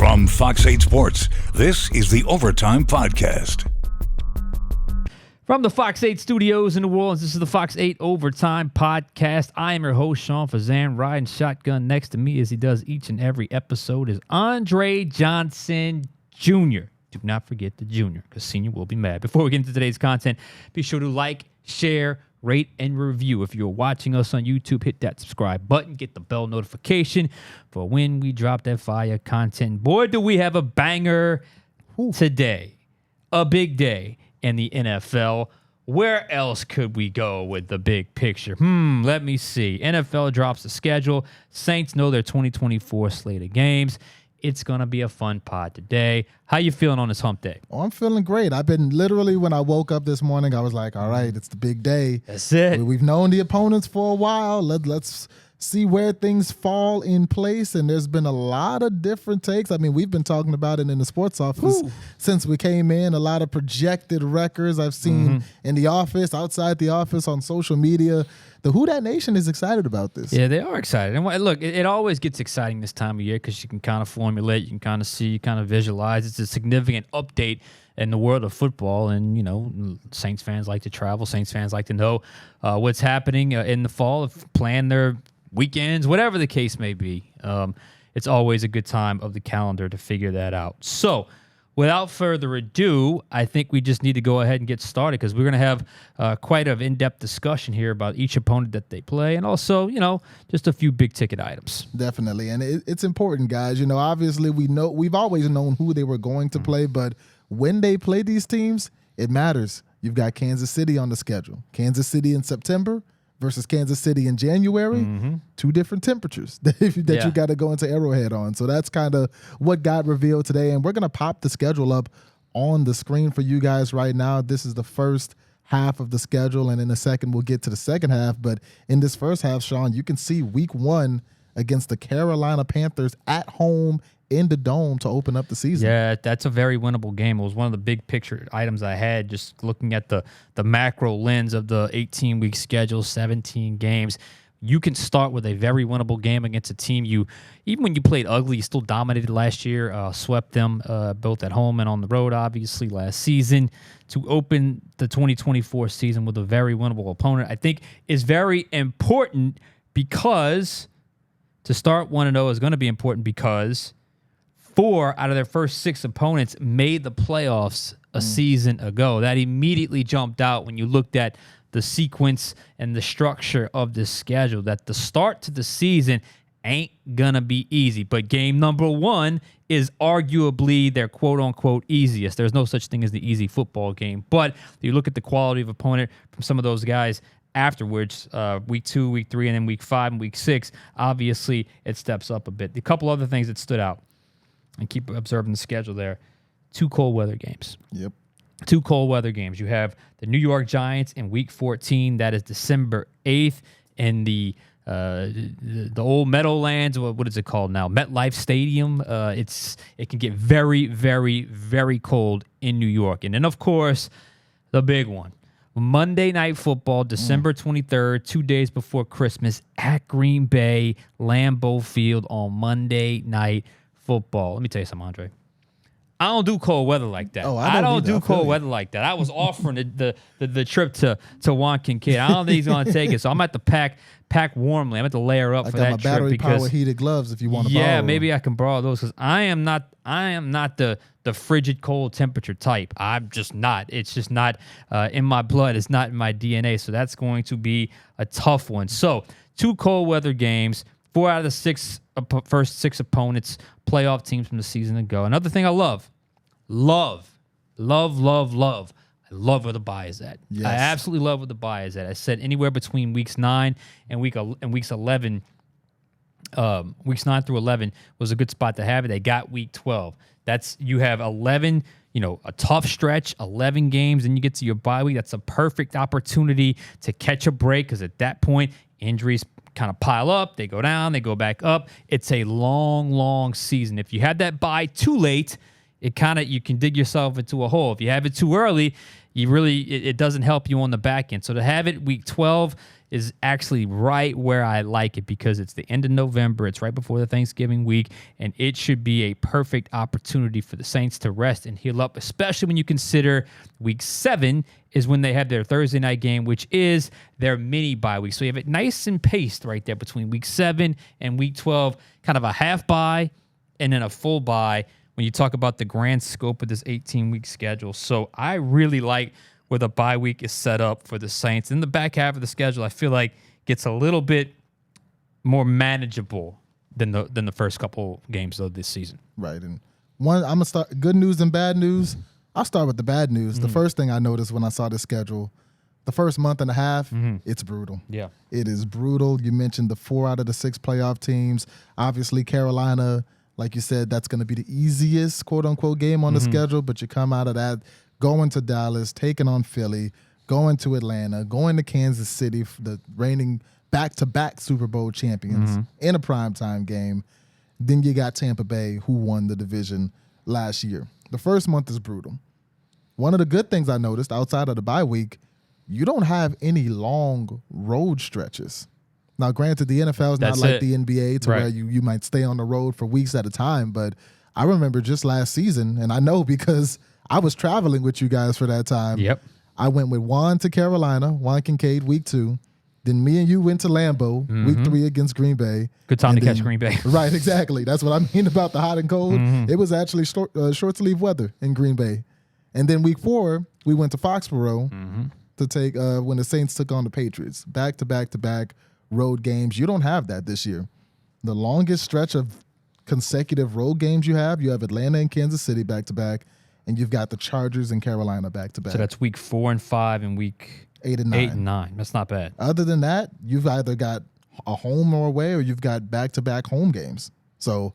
From Fox 8 Sports, this is the Overtime Podcast. From the Fox 8 studios in New Orleans, this is the Fox 8 Overtime Podcast. I am your host, Sean Fazende. Riding shotgun next to me, as he does each and every episode, is Andre Johnson Jr. Do not forget the junior, because senior will be mad. Before we get into today's content, be sure to like, share, rate, and review. If you're watching us on YouTube, hit that subscribe button. Get the bell notification for when we drop that fire content. Boy, do we have a banger today. A big day in the NFL. Where else could we go with the big picture? Let me see. NFL drops the schedule. Saints know their 2024 slate of games. It's going to be a fun pod today. How you feeling on this hump day? Oh, I'm feeling great. I've been literally, when I woke up this morning, I was like, all right, it's the big day. That's it. We've known the opponents for a while. Let's see where things fall in place. And there's been a lot of different takes. I mean, we've been talking about it in the sports office since we came in. A lot of projected records I've seen in the office, outside the office, on social media. The Who Dat Nation is excited about this. Yeah, they are excited. And look, it always gets exciting this time of year because you can kind of formulate, you can kind of see, kind of visualize. It's a significant update in the world of football. And, you know, Saints fans like to travel. Saints fans like to know what's happening in the fall, plan their weekends, whatever the case may be. It's always a good time of the calendar to figure that out. So, without further ado, I think we just need to go ahead and get started because we're going to have quite an in-depth discussion here about each opponent that they play and also, you know, just a few big-ticket items. Definitely, and it's important, guys. You know, obviously we've always known who they were going to play, but when they play these teams, it matters. You've got Kansas City on the schedule. Kansas City in September versus Kansas City in January, two different temperatures that you got to go into Arrowhead on. So that's kind of what got revealed today. And we're going to pop the schedule up on the screen for you guys right now. This is the first half of the schedule, and in a second we'll get to the second half. But in this first half, Sean, you can see week 1 against the Carolina Panthers at home in the Dome to open up the season. Yeah, that's a very winnable game. It was one of the big picture items I had, just looking at the macro lens of the 18-week schedule, 17 games. You can start with a very winnable game against a team even when you played ugly, you still dominated last year, swept them both at home and on the road, obviously, last season. To open the 2024 season with a very winnable opponent, I think is very important because to start 1-0 is going to be important because 4 out of their first 6 opponents made the playoffs a season ago. That immediately jumped out when you looked at the sequence and the structure of this schedule, that the start to the season ain't gonna be easy. But game number 1 is arguably their quote-unquote easiest. There's no such thing as the easy football game. But you look at the quality of opponent from some of those guys afterwards, week 2, week 3, and then week 5 and week 6, obviously it steps up a bit. A couple other things that stood out, and keep observing the schedule there. 2 cold weather games. Yep. 2 cold weather games. You have the New York Giants in week 14. That is December 8th in the old Meadowlands. What is it called now? MetLife Stadium. It can get very, very, very cold in New York. And then, of course, the big one. Monday Night Football, December 23rd, 2 days before Christmas at Green Bay, Lambeau Field on Monday Night Football. Let me tell you something, Andre. I don't do cold weather like that. Oh, I don't do cold weather like that. I was offering the trip to Juan Kincaid. I don't think he's going to take it, so I'm at the pack warmly. I'm at the layer up for that trip. I got my battery power heated gloves if you want to borrow. Yeah, maybe I can borrow those because I am not the frigid cold temperature type. I'm just not. It's just not in my blood. It's not in my DNA. So that's going to be a tough one. So 2 cold weather games. 4 out of the first 6 opponents, playoff teams from the season ago. Another thing I love. I love where the bye is at. Yes. I absolutely love where the bye is at. I said anywhere between weeks 9 and weeks 11. Weeks 9 through 11 was a good spot to have it. They got week 12. You have 11. A tough stretch, 11 games, and you get to your bye week. That's a perfect opportunity to catch a break because at that point, injuries kind of pile up. They go down, they go back up. It's a long, long season. If you had that bye too late, you can dig yourself into a hole. If you have it too early, it doesn't help you on the back end. So to have it week 12 is actually right where I like it because it's the end of November. It's right before the Thanksgiving week, and it should be a perfect opportunity for the Saints to rest and heal up, especially when you consider week 7 is when they have their Thursday night game, which is their mini bye week. So you have it nice and paced right there between week 7 and week 12, kind of a half bye and then a full bye when you talk about the grand scope of this 18-week schedule. So I really like where the bye week is set up for the Saints. In the back half of the schedule, I feel like gets a little bit more manageable than the first couple games of this season. Right. And I'm gonna start good news and bad news. I'll start with the bad news. The first thing I noticed when I saw this schedule, the first month and a half, it's brutal. Yeah. It is brutal. You mentioned the 4 out of the 6 playoff teams. Obviously, Carolina, like you said, that's going to be the easiest, quote-unquote, game on the schedule, but you come out of that going to Dallas, taking on Philly, going to Atlanta, going to Kansas City, the reigning back-to-back Super Bowl champions in a primetime game. Then you got Tampa Bay, who won the division last year. The first month is brutal. One of the good things I noticed outside of the bye week, you don't have any long road stretches. Now, granted, the NFL is not like the NBA to where you might stay on the road for weeks at a time, but I remember just last season, and I know because I was traveling with you guys for that time. Yep. I went with Juan to Carolina, Juan Kincaid, week 2. Then me and you went to Lambeau, week 3 against Green Bay. Good time to catch Green Bay. Right, exactly. That's what I mean about the hot and cold. It was actually short sleeve weather in Green Bay. And then week 4, we went to Foxborough to take when the Saints took on the Patriots. Back to back to back road games. You don't have that this year. The longest stretch of consecutive road games you have Atlanta and Kansas City back to back, and you've got the Chargers and Carolina back to back. So that's week 4 and 5 and week 8 and 9. That's not bad. Other than that, you've either got a home or away, or you've got back-to-back home games. So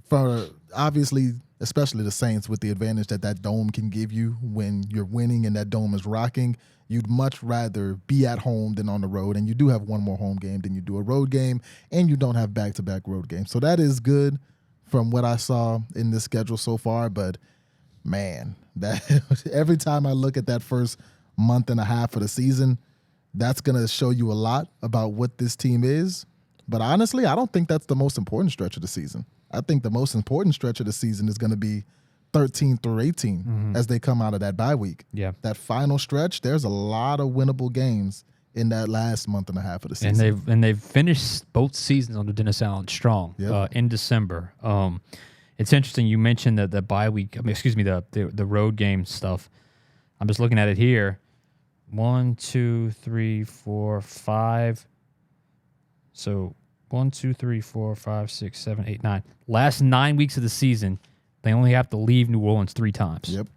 for obviously, especially the Saints, with the advantage that dome can give you when you're winning and that dome is rocking, you'd much rather be at home than on the road. And you do have one more home game than you do a road game, and you don't have back-to-back road games. So that is good from what I saw in this schedule so far. But, man, that every time I look at that first month and a half of the season, that's going to show you a lot about what this team is. But honestly, I don't think that's the most important stretch of the season. I think the most important stretch of the season is going to be 13 through 18 as they come out of that bye week. Yeah. That final stretch, there's a lot of winnable games in that last month and a half of the season. And they've finished both seasons on the Dennis Allen strong in December. It's interesting you mentioned that the bye week, the road game stuff. I'm just looking at it here. 1, 2, 3, 4, 5. So 1, 2, 3, 4, 5, 6, 7, 8, 9. Last 9 weeks of the season, they only have to leave New Orleans 3 times. Yep.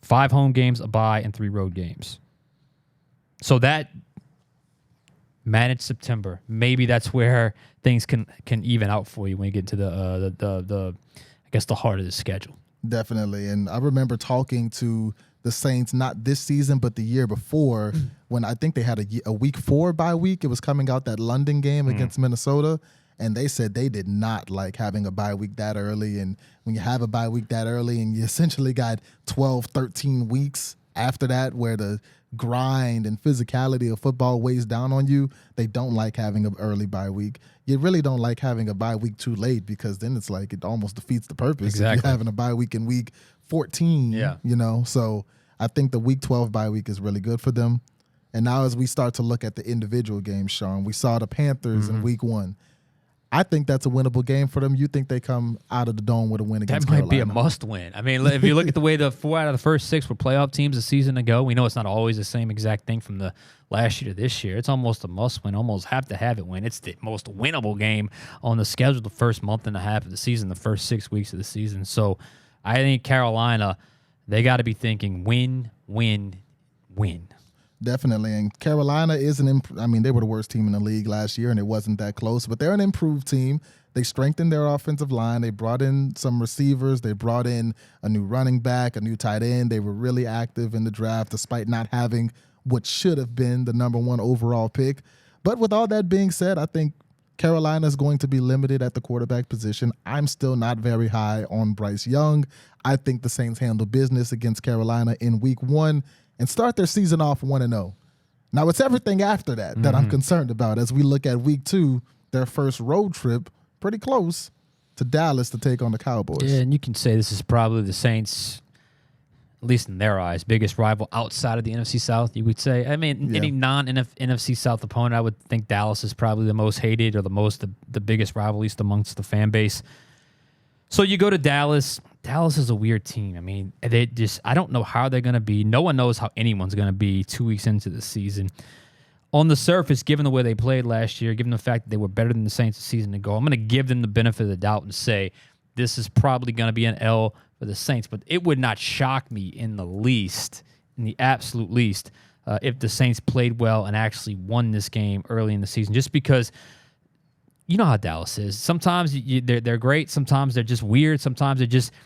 5 home games, a bye, and 3 road games. So that managed September. Maybe that's where things can even out for you when you get to the heart of the schedule. Definitely. And I remember talking to the Saints, not this season, but the year before, when I think they had a week 4 bye week. It was coming out that London game against Minnesota. And they said they did not like having a bye week that early. And when you have a bye week that early and you essentially got 12, 13 weeks after that where the grind and physicality of football weighs down on you, they don't like having an early bye week. You really don't like having a bye week too late, because then it's like it almost defeats the purpose. Exactly. If you're having a bye week in week 14, So I think the week 12 bye week is really good for them. And now as we start to look at the individual games, Sean, we saw the Panthers in week 1. I think that's a winnable game for them. You think they come out of the dome with a win against Carolina? That might be a must-win. I mean, if you look at the way the 4 out of the first 6 were playoff teams a season ago, we know it's not always the same exact thing from the last year to this year. It's almost a must-win, almost have to have it win. It's the most winnable game on the schedule the first month and a half of the season, the first 6 weeks of the season. So I think Carolina, they got to be thinking win, win, win. Definitely. And Carolina is they were the worst team in the league last year, and it wasn't that close, but they're an improved team. They strengthened their offensive line. They brought in some receivers. They brought in a new running back, a new tight end. They were really active in the draft despite not having what should have been the number 1 overall pick. But with all that being said, I think Carolina is going to be limited at the quarterback position. I'm still not very high on Bryce Young. I think the Saints handle business against Carolina in week 1 and start their season off 1-0. Now, it's everything after that I'm concerned about as we look at week 2, their first road trip, pretty close to Dallas to take on the Cowboys. Yeah, and you can say this is probably the Saints, at least in their eyes, biggest rival outside of the NFC South, you would say. I mean, any non-NFC South opponent, I would think Dallas is probably the most hated or the biggest rival, at least amongst the fan base. So you go to Dallas. Dallas is a weird team. I mean, I don't know how they're going to be. No one knows how anyone's going to be 2 weeks into the season. On the surface, given the way they played last year, given the fact that they were better than the Saints a season ago, I'm going to give them the benefit of the doubt and say this is probably going to be an L for the Saints. But it would not shock me in the absolute least, if the Saints played well and actually won this game early in the season, just because you know how Dallas is. Sometimes they're great. Sometimes they're just weird. Sometimes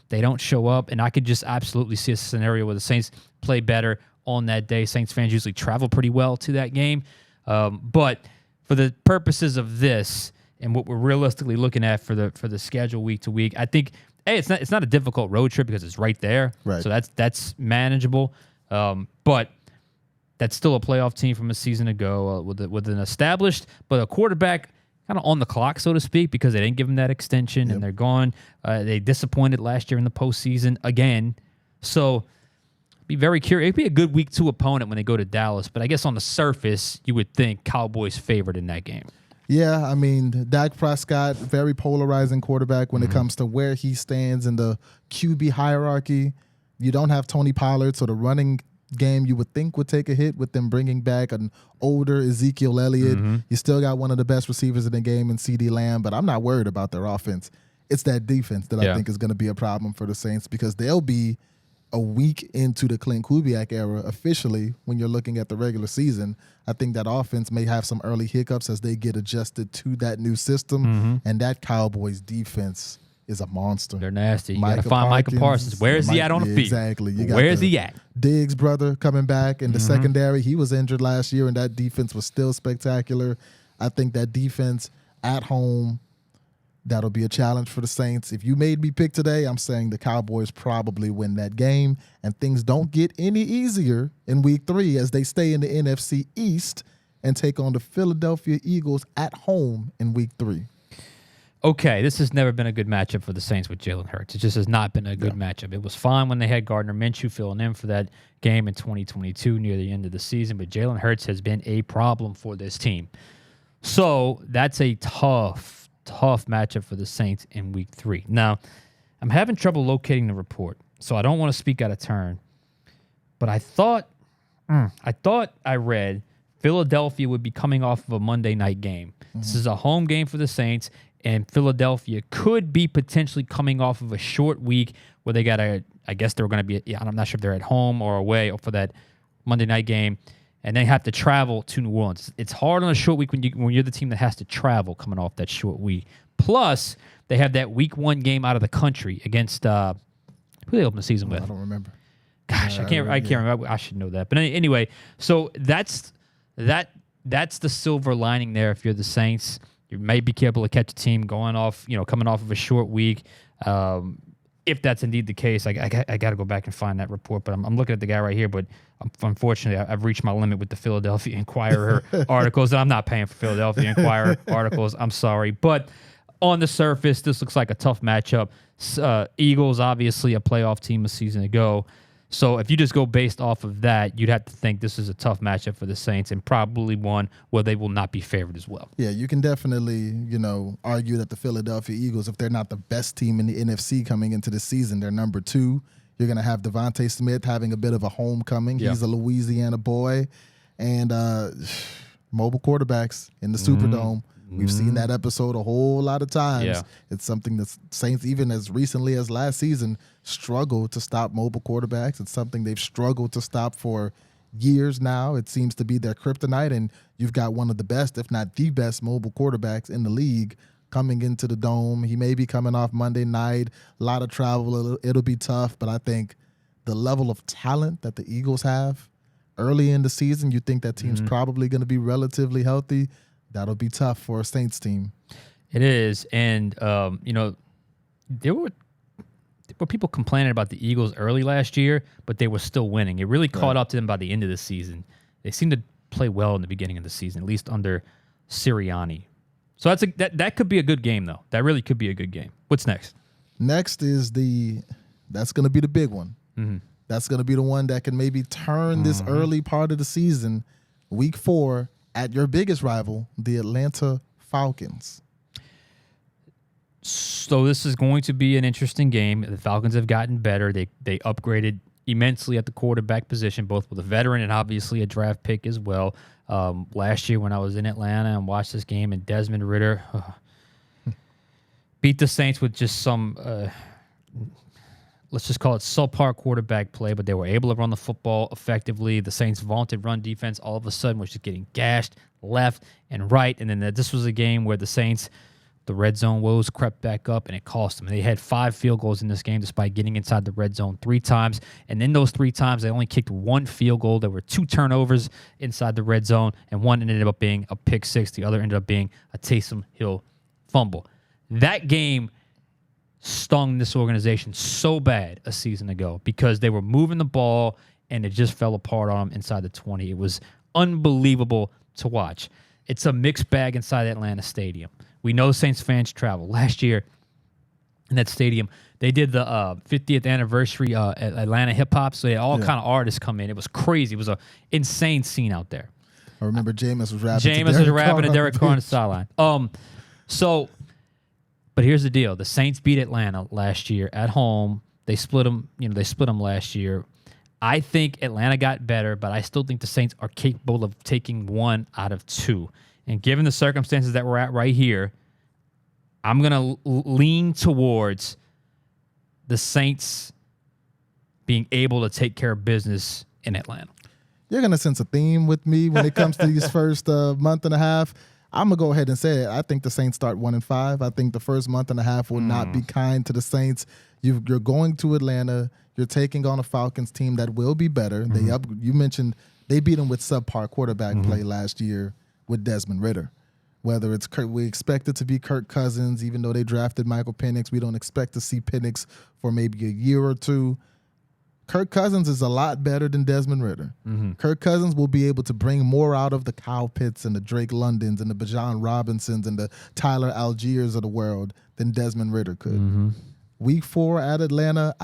they don't show up. And I could just absolutely see a scenario where the Saints play better on that day. Saints fans usually travel pretty well to that game. But for the purposes of this and what we're realistically looking at for the schedule week to week, I think it's not a difficult road trip because it's right there. Right. So that's manageable. But that's still a playoff team from a season ago with an established, but a quarterback kind of on the clock, so to speak, because they didn't give him that extension and they're gone. They disappointed last year in the postseason again. So be very curious. It'd be a good week 2 opponent when they go to Dallas, but I guess on the surface, you would think Cowboys favored in that game. Yeah, I mean, Dak Prescott, very polarizing quarterback when it comes to where he stands in the QB hierarchy. You don't have Tony Pollard, so the running game you would think would take a hit with them bringing back an older Ezekiel Elliott. You still got one of the best receivers in the game in CeeDee Lamb, but I'm not worried about their offense. It's that defense that I think is going to be a problem for the Saints because they'll be a week into the Clint Kubiak era officially when you're looking at the regular season. I think that offense may have some early hiccups as they get adjusted to that new system, and that Cowboys defense is a monster. They're nasty. You got to find Micah Parsons. Where is he at on the field? Exactly. Where is he at? Diggs' brother coming back in the secondary. He was injured last year, and that defense was still spectacular. I think that defense at home, that'll be a challenge for the Saints. If you made me pick today, I'm saying the Cowboys probably win that game, and things don't get any easier in week 3 as they stay in the NFC East and take on the Philadelphia Eagles at home in week 3. Okay, this has never been a good matchup for the Saints with Jalen Hurts. It just has not been a good matchup. It was fine when they had Gardner Minshew filling in for that game in 2022 near the end of the season, but Jalen Hurts has been a problem for this team. So that's a tough matchup for the Saints in week 3. Now, I'm having trouble locating the report, so I don't want to speak out of turn, but I thought I read Philadelphia would be coming off of a Monday night game. This is a home game for the Saints, and Philadelphia could be potentially coming off of a short week where they got I guess they're going to be, I'm not sure if they're at home or away for that Monday night game, and they have to travel to New Orleans. It's hard on a short week when you're the team that has to travel coming off that short week. Plus, they have that week 1 game out of the country against, who they open the season with? I don't remember. Gosh, I can't remember. I should know that. But anyway, so that's the silver lining there if you're the Saints. You may be able to catch a team coming off of a short week. If that's indeed the case, I got to go back and find that report. But I'm looking at the guy right here. But unfortunately, I've reached my limit with the Philadelphia Inquirer articles. And I'm not paying for Philadelphia Inquirer articles. I'm sorry. But on the surface, this looks like a tough matchup. Eagles, obviously, a playoff team a season ago. So if you just go based off of that, you'd have to think this is a tough matchup for the Saints and probably one where they will not be favored as well. Yeah, you can definitely, argue that the Philadelphia Eagles, if they're not the best team in the NFC coming into the season, they're number 2. You're going to have Devontae Smith having a bit of a homecoming. Yeah. He's a Louisiana boy. And mobile quarterbacks in the Superdome. We've seen that episode a whole lot of times. Yeah. It's something that Saints, even as recently as last season, struggled to stop mobile quarterbacks. It's something they've struggled to stop for years now. It seems to be their kryptonite, and you've got one of the best, if not the best, mobile quarterbacks in the league coming into the Dome. He may be coming off Monday night, a lot of travel. It'll be tough, but I think the level of talent that the Eagles have early in the season, you think that team's probably going to be relatively healthy. That'll be tough for a Saints team. It is, and there were people complaining about the Eagles early last year, but they were still winning. It really caught up to them by the end of the season. They seemed to play well in the beginning of the season, at least under Sirianni. So that could be a good game, though. That really could be a good game. What's next? Next is that's going to be the big one. Mm-hmm. That's going to be the one that can maybe turn this early part of the season, week 4, at your biggest rival, the Atlanta Falcons. So this is going to be an interesting game. The Falcons have gotten better. They upgraded immensely at the quarterback position, both with a veteran and obviously a draft pick as well. Last year when I was in Atlanta and watched this game, and Desmond Ridder beat the Saints with just some, let's just call it subpar quarterback play, but they were able to run the football effectively. The Saints' vaunted run defense all of a sudden was just getting gashed left and right. And then this was a game where the Saints, the red zone woes crept back up, and it cost them. They had 5 field goals in this game despite getting inside the red zone 3 times. And in those 3 times, they only kicked 1 field goal. There were 2 turnovers inside the red zone, and one ended up being a pick 6. The other ended up being a Taysom Hill fumble. That game stung this organization so bad a season ago because they were moving the ball, and it just fell apart on them inside the 20. It was unbelievable to watch. It's a mixed bag inside Atlanta Stadium. We know Saints fans travel. Last year in that stadium, they did the 50th anniversary Atlanta hip-hop, so they had all kind of artists come in. It was crazy. It was an insane scene out there. I remember Jameis was rapping to Derek Carr on the sideline. But here's the deal. The Saints beat Atlanta last year at home. They split them. They split them last year. I think Atlanta got better, but I still think the Saints are capable of taking 1 out of 2. And given the circumstances that we're at right here, I'm going to lean towards the Saints being able to take care of business in Atlanta. You're going to sense a theme with me when it comes to these first month and a half. I'm going to go ahead and say it. I think the Saints start 1-5. I think the first month and a half will not be kind to the Saints. You're going to Atlanta. You're taking on a Falcons team that will be better. You mentioned they beat them with subpar quarterback play last year with Desmond Ridder. Whether it's we expect it to be Kirk Cousins, even though they drafted Michael Penix. We don't expect to see Penix for maybe a year or 2. Kirk Cousins is a lot better than Desmond Ridder. Kirk Cousins will be able to bring more out of the Kyle Pitts and the Drake Londons and the Bijan Robinsons and the Tyler Algiers of the world than Desmond Ridder could. Week 4 at Atlanta,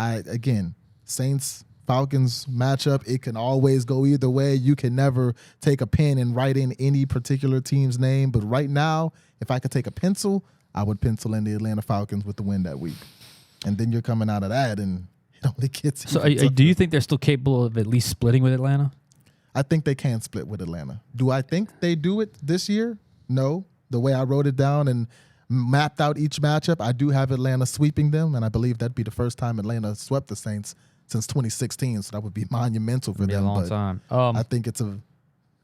Saints Falcons matchup, it can always go either way. You can never take a pen and write in any particular team's name. But right now, if I could take a pencil, I would pencil in the Atlanta Falcons with the win that week. And then you're coming out of that, and it only gets So do you think they're still capable of at least splitting with Atlanta? I think they can split with Atlanta. Do I think they do it this year? No. The way I wrote it down and mapped out each matchup, I do have Atlanta sweeping them, and I believe that'd be the first time Atlanta swept the Saints since 2016, so that would be monumental for them. A long time. I think it's a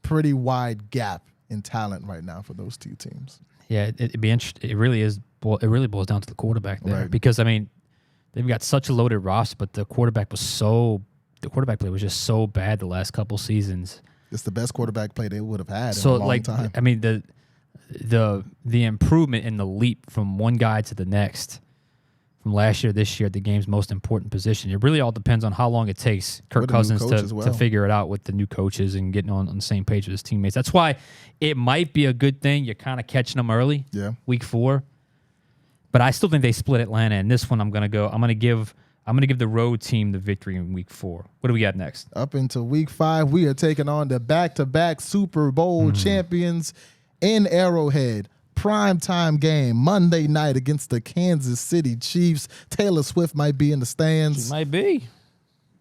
pretty wide gap in talent right now for those 2 teams. Yeah, it'd be interesting. It really is. It really boils down to the quarterback there, right. Because they've got such a loaded roster, but the quarterback play was just so bad the last couple seasons. It's the best quarterback play they would have had in a long time. The improvement in the leap from one guy to the next, from last year to this year, at the game's most important position. It really all depends on how long it takes Kirk Cousins to figure it out with the new coaches and getting on the same page with his teammates. That's why it might be a good thing you're kind of catching them early, week 4. But I still think they split Atlanta. And this one, I'm gonna give the road team the victory in week 4. What do we got next? Up into week 5, we are taking on the back-to-back Super Bowl champions in Arrowhead. Primetime game Monday night against the Kansas City Chiefs. Taylor Swift might be in the stands. She might be.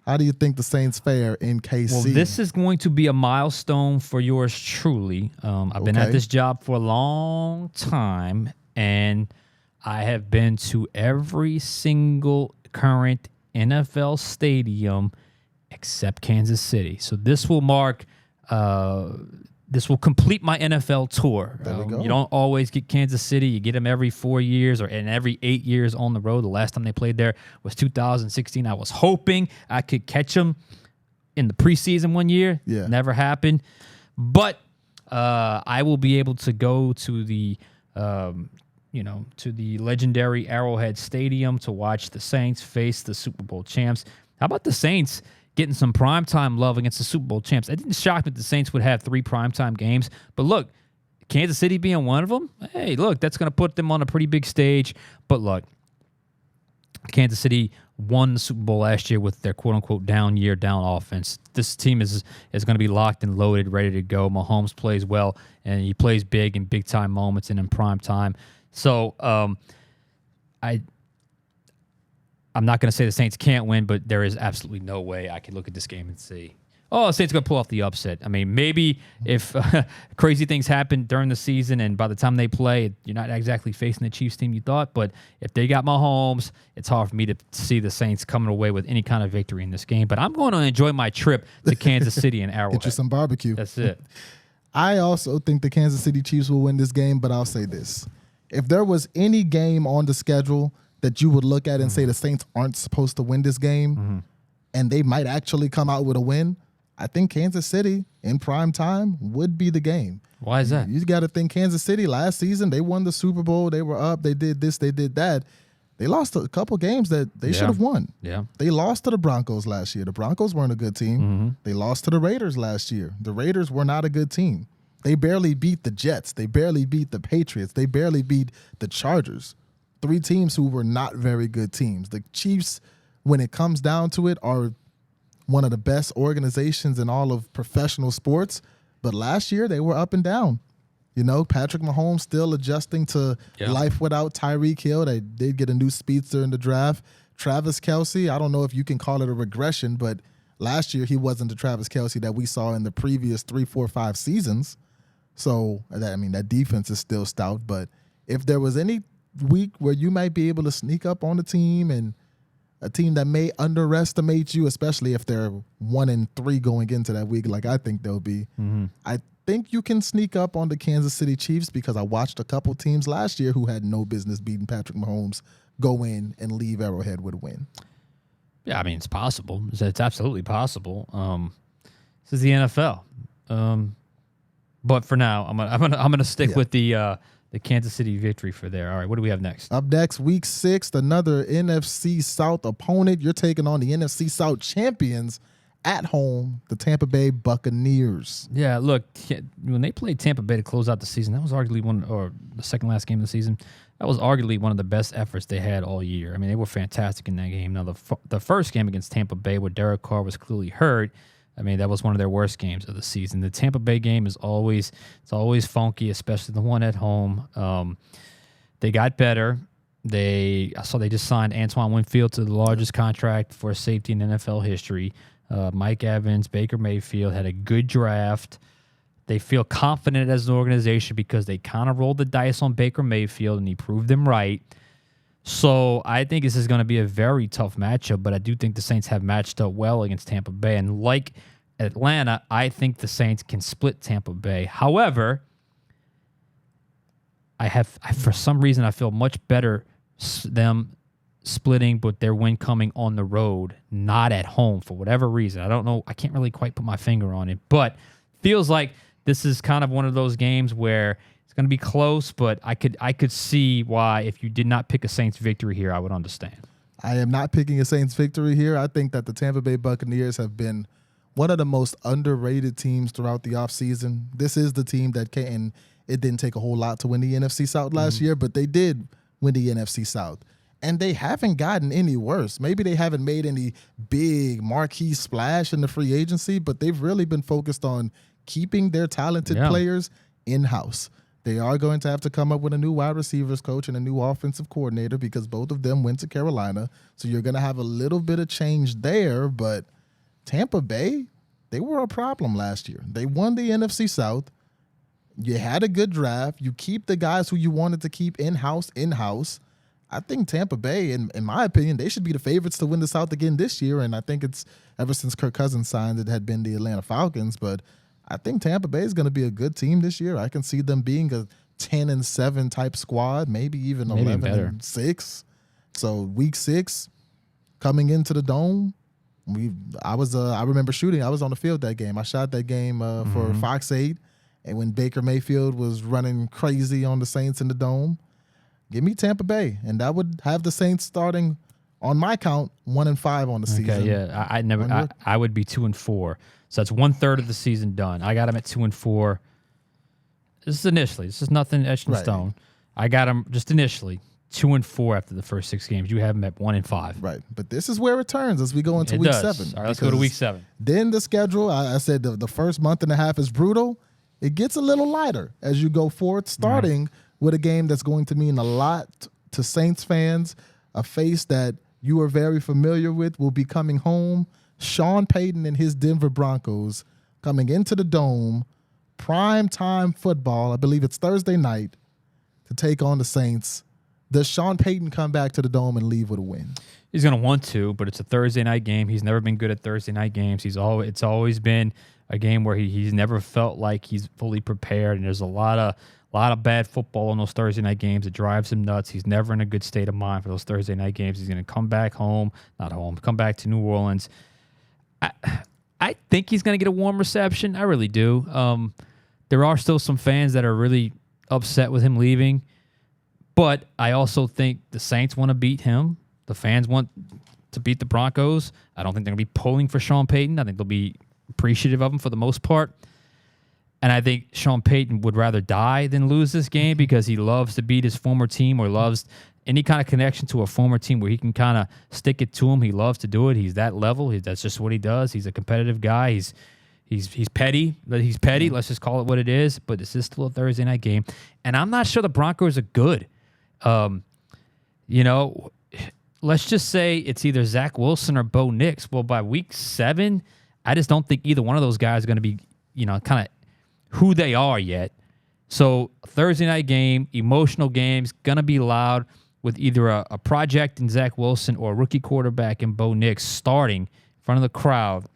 How do you think the Saints fare in KC? Well, this is going to be a milestone for yours truly. I've been at this job for a long time, and I have been to every single current NFL stadium except Kansas City. So this will mark this will complete my NFL tour. There we go. You don't always get Kansas City. You get them every 4 years and every 8 years on the road. The last time they played there was 2016. I was hoping I could catch them in the preseason one year. Yeah. Never happened. But I will be able to go to the to the legendary Arrowhead Stadium to watch the Saints face the Super Bowl champs. How about the Saints getting some primetime love against the Super Bowl champs? It didn't shock me that the Saints would have 3 primetime games, but look, Kansas City being one of them, hey, look, that's going to put them on a pretty big stage. But look, Kansas City won the Super Bowl last year with their quote-unquote down year, down offense. This team is going to be locked and loaded, ready to go. Mahomes plays well, and he plays big in big-time moments and in prime time. So I'm not going to say the Saints can't win, but there is absolutely no way I can look at this game and say, oh, the Saints are going to pull off the upset. I mean, maybe if crazy things happen during the season and by the time they play, you're not exactly facing the Chiefs team you thought. But if they got Mahomes, it's hard for me to see the Saints coming away with any kind of victory in this game. But I'm going to enjoy my trip to Kansas City and Arrowhead. Get you some barbecue. That's it. I also think the Kansas City Chiefs will win this game, but I'll say this. If there was any game on the schedule that you would look at and say the Saints aren't supposed to win this game and they might actually come out with a win, I think Kansas City in prime time would be the game. Why is that? You got to think Kansas City last season, they won the Super Bowl. They were up. They did this. They did that. They lost a couple games that they should have won. Yeah. They lost to the Broncos last year. The Broncos weren't a good team. They lost to the Raiders last year. The Raiders were not a good team. They barely beat the Jets. They barely beat the Patriots. They barely beat the Chargers. 3 teams who were not very good teams. The Chiefs, when it comes down to it, are one of the best organizations in all of professional sports. But last year, they were up and down. You know, Patrick Mahomes still adjusting to life without Tyreek Hill. They did get a new speedster in the draft. Travis Kelce, I don't know if you can call it a regression, but last year he wasn't the Travis Kelce that we saw in the previous 3, 4, 5 seasons. So, that defense is still stout. But if there was any week where you might be able to sneak up on the team and a team that may underestimate you, especially if they're 1-3 going into that week, like I think they'll be, I think you can sneak up on the Kansas City Chiefs because I watched a couple teams last year who had no business beating Patrick Mahomes go in and leave Arrowhead with a win. Yeah, I mean, it's possible. It's absolutely possible. This is the NFL. But for now, I'm gonna stick with the Kansas City victory for there. All right, what do we have next? Up next, week 6, another NFC South opponent. You're taking on the NFC South champions at home, the Tampa Bay Buccaneers. Yeah, look, when they played Tampa Bay to close out the season, that was arguably the second last game of the season. That was arguably one of the best efforts they had all year. I mean, they were fantastic in that game. Now, the first game against Tampa Bay, where Derek Carr was clearly hurt, I mean, that was one of their worst games of the season. The Tampa Bay game is always funky, especially the one at home. They got better. I saw they just signed Antoine Winfield to the largest contract for a safety in NFL history. Mike Evans, Baker Mayfield had a good draft. They feel confident as an organization because they kind of rolled the dice on Baker Mayfield and he proved them right. So I think this is going to be a very tough matchup, but I do think the Saints have matched up well against Tampa Bay. And like Atlanta, I think the Saints can split Tampa Bay. However, for some reason, I feel much better them splitting, but their win coming on the road, not at home for whatever reason. I don't know. I can't really quite put my finger on it, but feels like this is kind of one of those games where it's going to be close, but I could see why if you did not pick a Saints victory here, I would understand. I am not picking a Saints victory here. I think that the Tampa Bay Buccaneers have been one of the most underrated teams throughout the offseason. This is the team that came. It didn't take a whole lot to win the NFC South last year, but they did win the NFC South. And they haven't gotten any worse. Maybe they haven't made any big marquee splash in the free agency, but they've really been focused on keeping their talented players in-house. They are going to have to come up with a new wide receivers coach and a new offensive coordinator because both of them went to Carolina. So you're going to have a little bit of change there, but Tampa Bay, they were a problem last year. They won the NFC South. You had a good draft. You keep the guys who you wanted to keep in-house. I think Tampa Bay, in my opinion, they should be the favorites to win the South again this year. And I think it's ever since Kirk Cousins signed, it had been the Atlanta Falcons. But I think Tampa Bay is going to be a good team this year. I can see them being a 10-7 type squad, maybe even 11-6. So week 6, coming into the Dome, I remember shooting. I was on the field that game. I shot that game for Fox 8. and when Baker Mayfield was running crazy on the Saints in the Dome. Give me Tampa Bay, and that would have the Saints starting, on my count, 1-5 on the season. Okay, yeah, I would be 2-4. So that's 1/3 of the season done. I got him at 2-4. This is initially. This is nothing etched in stone. I got him just initially 2-4 after the first 6 games. You have him at 1-5. Right, but this is where it turns as we go into It week does. 7. All right, let's go to week 7. Then the schedule, I said the first month and a half is brutal. It gets a little lighter as you go forward, starting with a game that's going to mean a lot to Saints fans, a face that you are very familiar with will be coming home. Sean Payton and his Denver Broncos coming into the Dome, prime time football. I believe it's Thursday night to take on the Saints. Does Sean Payton come back to the Dome and leave with a win? He's going to want to, but it's a Thursday night game. He's never been good at Thursday night games. It's always been a game where he's never felt like he's fully prepared, and there's a lot of bad football on those Thursday night games. It drives him nuts. He's never in a good state of mind for those Thursday night games. He's going to come back come back to New Orleans. I think he's going to get a warm reception. I really do. There are still some fans that are really upset with him leaving, but I also think the Saints want to beat him. The fans want to beat the Broncos. I don't think they're going to be pulling for Sean Payton. I think they'll be appreciative of him for the most part. And I think Sean Payton would rather die than lose this game because he loves to beat his former team or loves any kind of connection to a former team where he can kind of stick it to him. He loves to do it. He's that level. That's just what he does. He's a competitive guy. He's petty. He's petty. Let's just call it what it is. But this is still a Thursday night game. And I'm not sure the Broncos are good. Let's just say it's either Zach Wilson or Bo Nix. Well, by week 7, I just don't think either one of those guys are going to be, kind of who they are yet. So Thursday night game, emotional games, going to be loud with either a project in Zach Wilson or a rookie quarterback in Bo Nix starting in front of the crowd.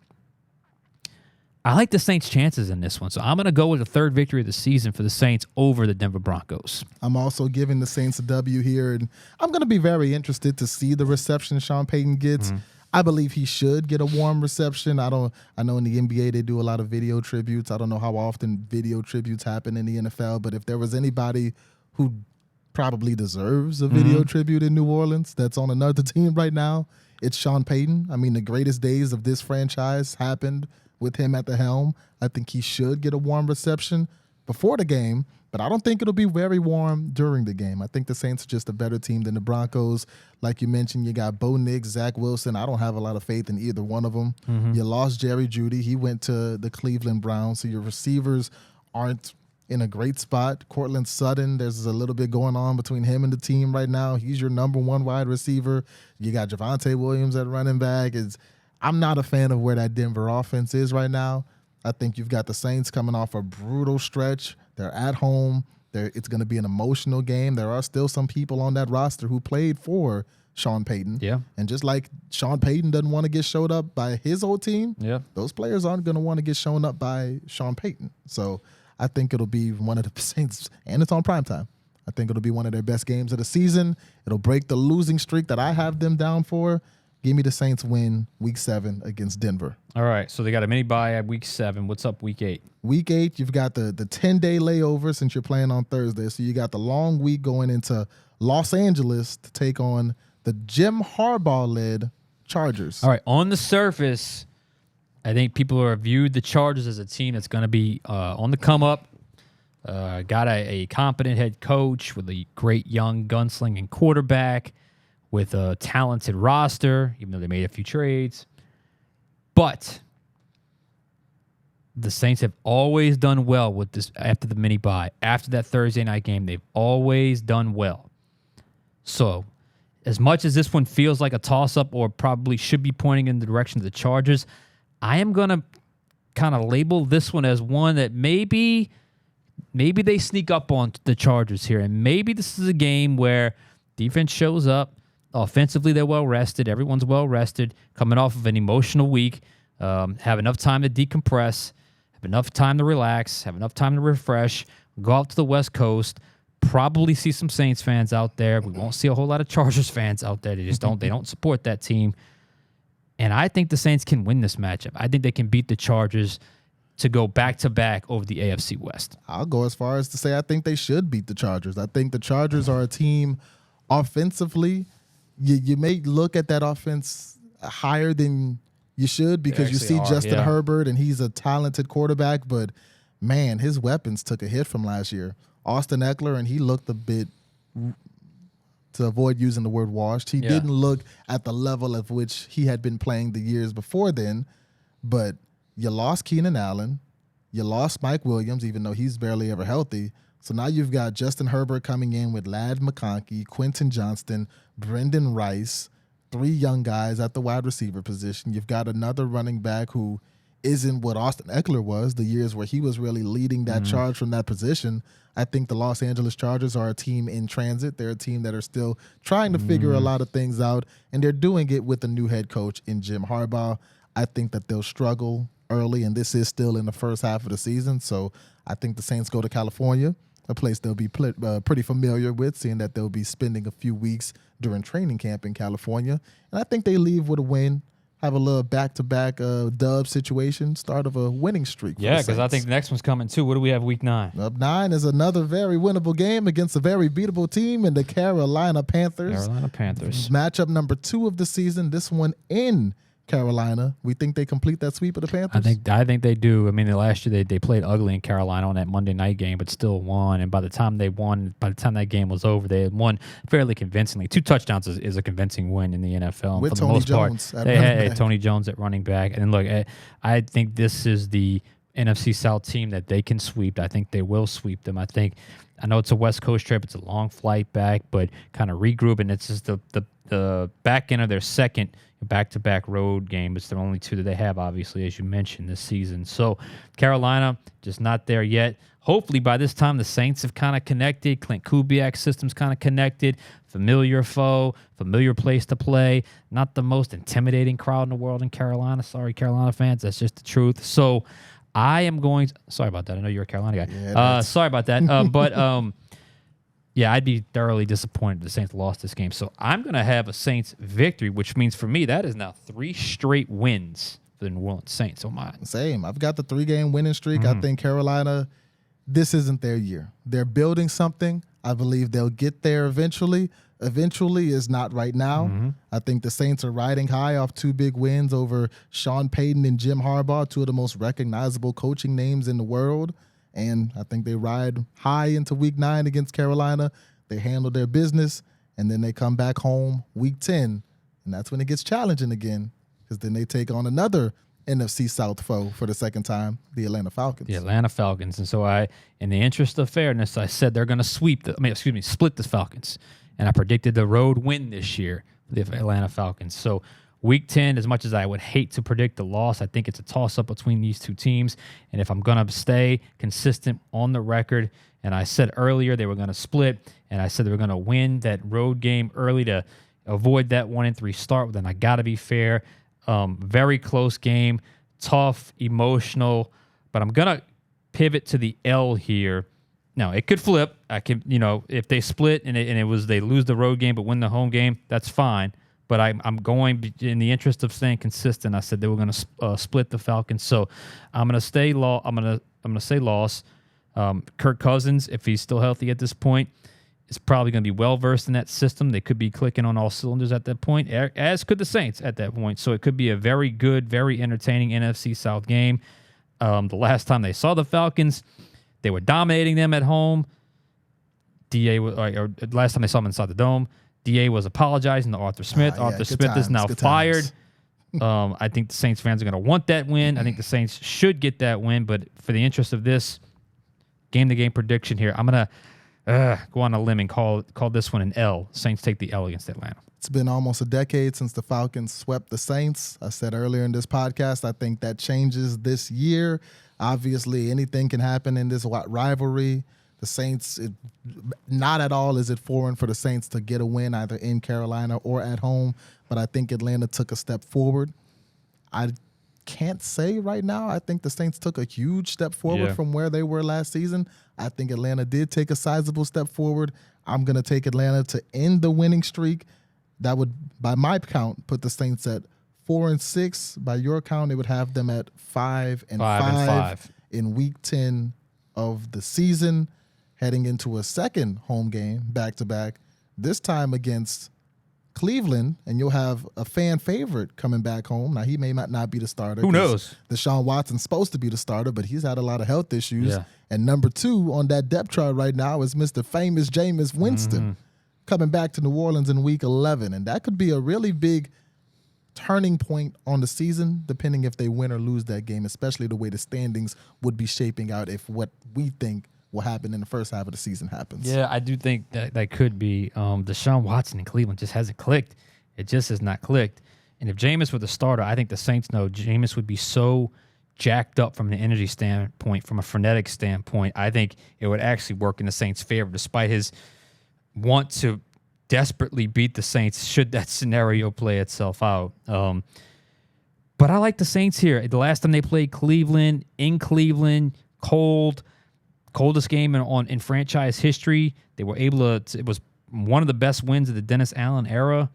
I like the Saints' chances in this one, so I'm going to go with the 3rd victory of the season for the Saints over the Denver Broncos. I'm also giving the Saints a W here, and I'm going to be very interested to see the reception Sean Payton gets. Mm-hmm. I believe he should get a warm reception. I know in the NBA they do a lot of video tributes. I don't know how often video tributes happen in the NFL, but if there was anybody who probably deserves a video tribute in New Orleans that's on another team right now, it's Sean Payton. I mean, the greatest days of this franchise happened with him at the helm. I think he should get a warm reception before the game, but I don't think it'll be very warm during the game. I think the Saints are just a better team than the Broncos. Like you mentioned, you got Bo Nix, Zach Wilson. I don't have a lot of faith in either one of them. Mm-hmm. You lost Jerry Jeudy. He went to the Cleveland Browns, so your receivers aren't in a great spot. Cortland Sutton, there's a little bit going on between him and the team right now. He's your number 1 wide receiver. You got Javonte Williams at running back. I'm not a fan of where that Denver offense is right now. I think you've got the Saints coming off a brutal stretch. They're at home. It's going to be an emotional game. There are still some people on that roster who played for Sean Payton. Yeah. And just like Sean Payton doesn't want to get showed up by his old team, those players aren't going to want to get shown up by Sean Payton. So I think it'll be one of the Saints, and it's on primetime. I think it'll be one of their best games of the season. It'll break the losing streak that I have them down for. Give me the Saints win week 7 against Denver. All right, so they got a mini bye at week 7. What's up week 8? Week 8, you've got the 10-day layover since you're playing on Thursday. So you got the long week going into Los Angeles to take on the Jim Harbaugh-led Chargers. All right, on the surface, I think people have viewed the Chargers as a team that's going to be on the come-up. Got a competent head coach with a great young gunslinging quarterback, with a talented roster, even though they made a few trades. But the Saints have always done well with this after the mini bye. After that Thursday night game, they've always done well. So as much as this one feels like a toss-up or probably should be pointing in the direction of the Chargers, I am going to kind of label this one as one that maybe they sneak up on the Chargers here. And maybe this is a game where defense shows up. Offensively, they're well-rested. Everyone's well-rested, coming off of an emotional week, have enough time to decompress, have enough time to relax, have enough time to refresh, go out to the West Coast, probably see some Saints fans out there. We won't see a whole lot of Chargers fans out there. They don't support that team. And I think the Saints can win this matchup. I think they can beat the Chargers to go back-to-back over the AFC West? I'll go as far as to say I think they should beat the Chargers. I think the Chargers are a team offensively. You may look at that offense higher than you should because you see Justin Herbert, and he's a talented quarterback, but man, his weapons took a hit from last year. Austin Eckler, and he looked a bit, to avoid using the word washed, he didn't look at the level of which he had been playing the years before then, but you lost Keenan Allen, you lost Mike Williams, even though he's barely ever healthy. So now you've got Justin Herbert coming in with Ladd McConkey, Quentin Johnston, Brendan Rice, 3 young guys at the wide receiver position. You've got another running back who isn't what Austin Eckler was the years where he was really leading that charge from that position. I think the Los Angeles Chargers are a team in transit. They're a team that are still trying to figure a lot of things out, and they're doing it with a new head coach in Jim Harbaugh. I think that they'll struggle early, and this is still in the first half of the season. So I think the Saints go to California, a place they'll be pretty familiar with, seeing that they'll be spending a few weeks during training camp in California. And I think they leave with a win, have a little back-to-back dub situation, start of a winning streak. Yeah, because I think the next one's coming too. What do we have week 9? Up 9 is another very winnable game against a very beatable team in the Carolina Panthers. Matchup number 2 of the season, this one in Carolina. We think they complete that sweep of the Panthers? I think they do. I mean, last year they played ugly in Carolina on that Monday night game, but still won. And by the time that game was over, they had won fairly convincingly. 2 touchdowns is a convincing win in the NFL. With for the Tony most Jones part, they had Tony Jones at running back. And look, I think this is the NFC South team that they can sweep. I think they will sweep them. I know it's a West Coast trip. It's a long flight back, but kind of regroup, and it's just the back end of their second back-to-back road game. It's the only 2 that they have, obviously, as you mentioned, this season. So Carolina, just not there yet. Hopefully by this time the Saints have kind of connected. Clint Kubiak's system's kind of connected. Familiar foe, familiar place to play. Not the most intimidating crowd in the world in Carolina. Sorry, Carolina fans. That's just the truth. So I am going to, sorry about that. I know you're a Carolina guy. Yeah, sorry about that. Yeah, I'd be thoroughly disappointed if the Saints lost this game. So I'm going to have a Saints victory, which means for me that is now 3 straight wins for the New Orleans Saints. Oh my. Same. I've got the 3-game winning streak. I think Carolina, this isn't their year. They're building something. I believe they'll get there eventually. Eventually is not right now. I think the Saints are riding high off 2 big wins over Sean Payton and Jim Harbaugh, 2 of the most recognizable coaching names in the world. And I think they ride high into week 9 against Carolina. They handle their business, and then they come back home week 10. And that's when it gets challenging again, because then they take on another NFC South foe for the second time, the Atlanta Falcons. The Atlanta Falcons. And so in the interest of fairness, I said they're going to split the Falcons. And I predicted the road win this year for the Atlanta Falcons. So Week 10, as much as I would hate to predict the loss, I think it's a toss-up between these 2 teams. And if I'm going to stay consistent on the record, and I said earlier they were going to split, and I said they were going to win that road game early to avoid that 1-3 start, then I got to be fair. Very close game, tough, emotional, but I'm going to pivot to the L here. Now, it could flip. I can, if they split and they lose the road game but win the home game, that's fine. But I'm going in the interest of staying consistent. I said they were going to split the Falcons, so I'm going to stay low. I'm going to say loss. Kirk Cousins, if he's still healthy at this point, is probably going to be well versed in that system. They could be clicking on all cylinders at that point, as could the Saints at that point. So it could be a very good, very entertaining NFC South game. The last time they saw the Falcons, they were dominating them at home. Last time they saw them inside the Dome, DA was apologizing to Arthur Smith. Arthur Smith is now fired. I think the Saints fans are going to want that win. I think the Saints should get that win. But for the interest of this game-to-game prediction here, I'm going to go on a limb and call this one an L. Saints take the L against Atlanta. It's been almost a decade since the Falcons swept the Saints. I said earlier in this podcast, I think that changes this year. Obviously, anything can happen in this rivalry. The Saints, not at all is it foreign for the Saints to get a win either in Carolina or at home, but I think Atlanta took a step forward. I can't say right now. I think the Saints took a huge step forward from where they were last season. I think Atlanta did take a sizable step forward. I'm going to take Atlanta to end the winning streak. That would, by my count, put the Saints at 4-6. By your count, it would have them at 5-5 5-5 in week 10 of the season, heading into a second home game back-to-back, this time against Cleveland, and you'll have a fan favorite coming back home. Now, he may not be the starter. Who knows? Deshaun Watson's supposed to be the starter, but he's had a lot of health issues. Yeah. And number 2 on that depth chart right now is Mr. Famous Jameis Winston coming back to New Orleans in week 11. And that could be a really big turning point on the season, depending if they win or lose that game, especially the way the standings would be shaping out if what we think will happen in the first half of the season happens. Yeah, I do think that could be. Deshaun Watson in Cleveland just hasn't clicked. It just has not clicked. And if Jameis were the starter, I think the Saints know Jameis would be so jacked up from an energy standpoint, from a frenetic standpoint. I think it would actually work in the Saints' favor, despite his want to desperately beat the Saints should that scenario play itself out. But I like the Saints here. The last time they played Cleveland, in Cleveland, coldest game in franchise history. They were able to, it was one of the best wins of the Dennis Allen era.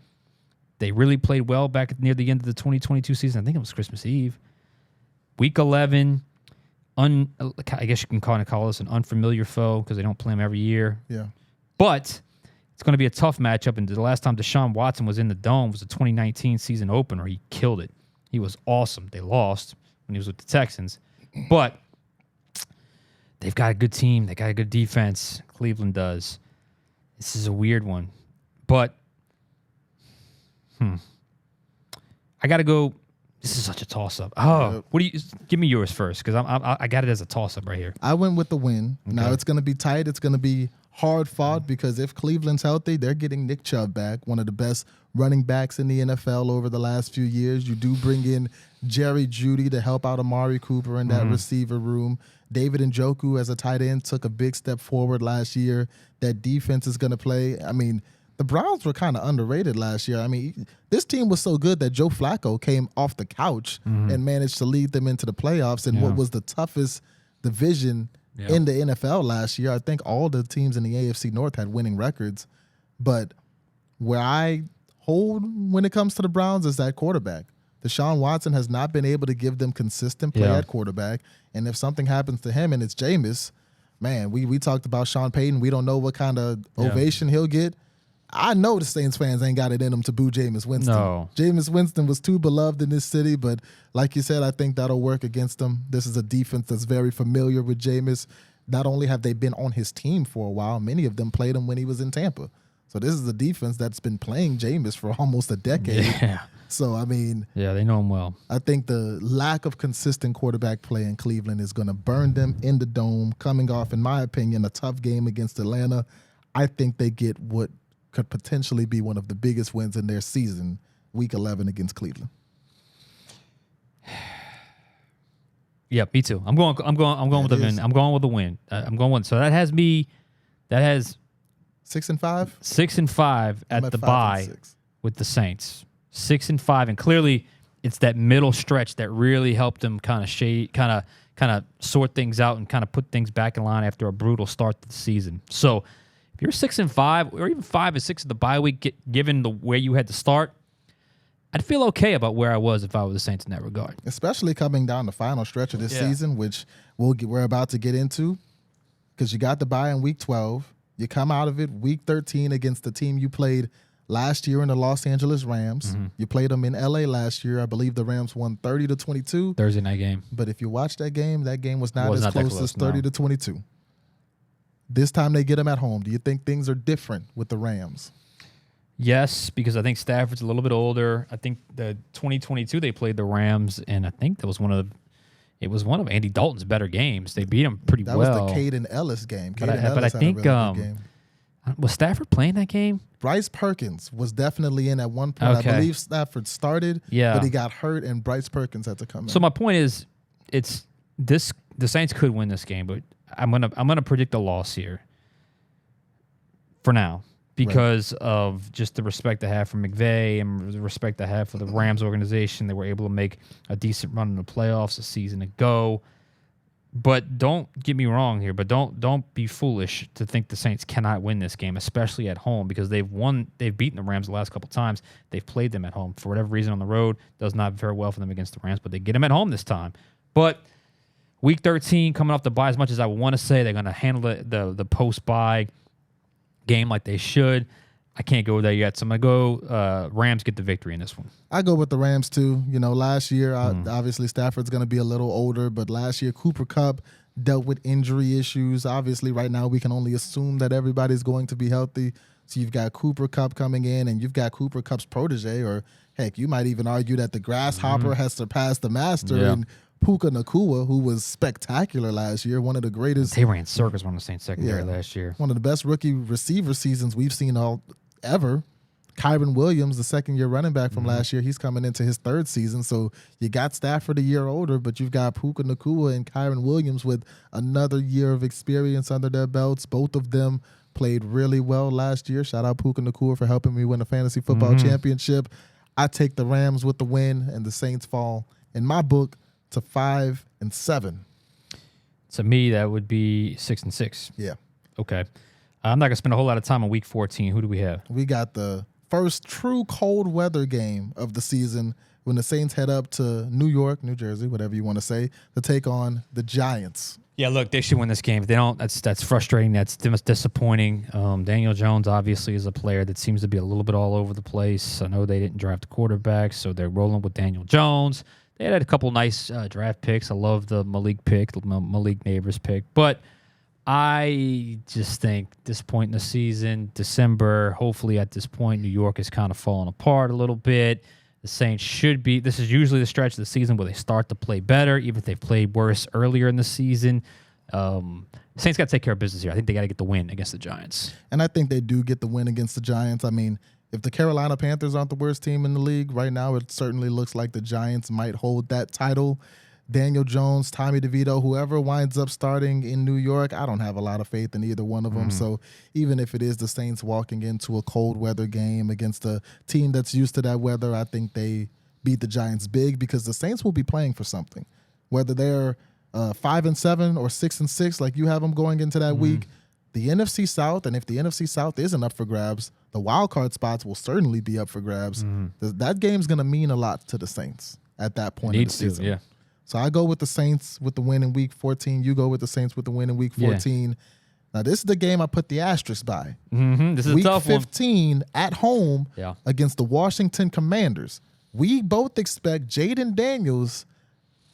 They really played well back near the end of the 2022 season. I think it was Christmas Eve. Week 11, I guess you can call this an unfamiliar foe because they don't play them every year. Yeah. But it's going to be a tough matchup. And the last time Deshaun Watson was in the Dome was the 2019 season opener. He killed it. He was awesome. They lost when he was with the Texans. But they've got a good team. They got a good defense. Cleveland does. This is a weird one. But, I got to go. This is such a toss-up. Oh, what do you give me yours first? Because I got it as a toss-up right here. I went with the win. Okay. Now it's going to be tight. It's going to be hard fought because if Cleveland's healthy, they're getting Nick Chubb back, one of the best running backs in the NFL over the last few years. You do bring in Jerry Jeudy to help out Amari Cooper in that receiver room. David Njoku as a tight end took a big step forward last year. That defense is going to play. I mean, the Browns were kind of underrated last year. I mean, this team was so good that Joe Flacco came off the couch and managed to lead them into the playoffs in what was the toughest division in the NFL last year. I think all the teams in the AFC North had winning records. But where I hold when it comes to the Browns is that quarterback. Deshaun Watson has not been able to give them consistent play at quarterback. And if something happens to him and it's Jameis, man, we talked about Sean Payton. We don't know what kind of ovation he'll get. I know the Saints fans ain't got it in them to boo Jameis Winston. No. Jameis Winston was too beloved in this city, but like you said, I think that'll work against them. This is a defense that's very familiar with Jameis. Not only have they been on his team for a while, many of them played him when he was in Tampa. So this is a defense that's been playing Jameis for almost a decade. Yeah. So, I mean, Yeah, they know him well. I think the lack of consistent quarterback play in Cleveland is going to burn them in the Dome, coming off, in my opinion, a tough game against Atlanta. I think they get what could potentially be one of the biggest wins in their season, Week 11 against Cleveland. Yeah, me too. I'm going with the win. I'm going with the win. I'm going with. So that has 6-5. 6-5 I'm at the 5-6. bye with the Saints. 6-5, and clearly it's that middle stretch that really helped them kind of sort things out and kind of put things back in line after a brutal start to the season. So if you're 6-5 or even 5-6 at the bye week, given the way you had to start, I'd feel okay about where I was if I were the Saints in that regard. Especially coming down the final stretch of this season, which we're about to get into, because you got the bye in Week 12. You come out of it Week 13 against the team you played last year in the Los Angeles Rams. You played them in L.A. last year. I believe the Rams won 30-22. Thursday night game. But if you watch that game was not as that close as 30-22. This time they get them at home. Do you think things are different with the Rams? Yes, because I think Stafford's a little bit older. I think the 2022 they played the Rams, and I think that was one of Andy Dalton's better games. They beat him pretty well. That was the Caden Ellis game. But I think was Stafford playing that game? Bryce Perkins was definitely in at one point. Okay. I believe Stafford started, Yeah. but he got hurt, and Bryce Perkins had to come in. So my point is, the Saints could win this game, but I'm gonna predict a loss here for now because of just the respect I have for McVay and the respect I have for the Rams organization. They were able to make a decent run in the playoffs a season ago. But don't get me wrong here. But don't be foolish to think the Saints cannot win this game, especially at home, because they've beaten the Rams the last couple times. They've played them at home. For whatever reason, on the road does not fare well for them against the Rams, but they get them at home this time. But Week 13 coming off the bye, as much as I want to say they're going to handle the post bye game like they should, I can't go there yet. So I'm going to go Rams get the victory in this one. I go with the Rams too. Last year, obviously Stafford's going to be a little older, but last year Cooper Kupp dealt with injury issues. Obviously, right now we can only assume that everybody's going to be healthy. So you've got Cooper Kupp coming in, and you've got Cooper Kupp's protege, or heck, you might even argue that the grasshopper has surpassed the master in Puka Nacua, who was spectacular last year, one of the greatest. They ran circus on the Saints secondary last year. One of the best rookie receiver seasons we've seen ever. Kyron Williams, the second-year running back from last year, he's coming into his third season. So you got Stafford a year older, but you've got Puka Nacua and Kyron Williams with another year of experience under their belts. Both of them played really well last year. Shout out Puka Nacua for helping me win a fantasy football championship. I take the Rams with the win, and the Saints fall, in my book, to 5-7. To me, that would be 6-6. Yeah. Okay. I'm not going to spend a whole lot of time on Week 14. Who do we have? We got the first true cold weather game of the season when the Saints head up to New York, New Jersey, whatever you want to say, to take on the Giants. Yeah, look, they should win this game. If they don't, that's frustrating. That's disappointing. Daniel Jones obviously is a player that seems to be a little bit all over the place. I know they didn't draft a quarterback, so they're rolling with Daniel Jones. They had a couple nice draft picks. I love the Malik pick, the Malik Neighbors pick. But I just think this point in the season, December, hopefully at this point, New York is kind of falling apart a little bit. The Saints should be. This is usually the stretch of the season where they start to play better, even if they've played worse earlier in the season. Saints got to take care of business here. I think they got to get the win against the Giants. And I think they do get the win against the Giants. I mean, if the Carolina Panthers aren't the worst team in the league right now, it certainly looks like the Giants might hold that title. Daniel Jones, Tommy DeVito, whoever winds up starting in New York, I don't have a lot of faith in either one of them. So even if it is the Saints walking into a cold weather game against a team that's used to that weather, I think they beat the Giants big, because the Saints will be playing for something. Whether they're 5-7 or 6-6, like you have them going into that week, the NFC South, and if the NFC South isn't up for grabs, the wild card spots will certainly be up for grabs. That game's going to mean a lot to the Saints at that point in the season. Yeah. So I go with the Saints with the win in Week 14. You go with the Saints with the win in Week 14. Now, this is the game I put the asterisk by. This is Week a tough 15 at home against the Washington Commanders. We both expect Jaden Daniels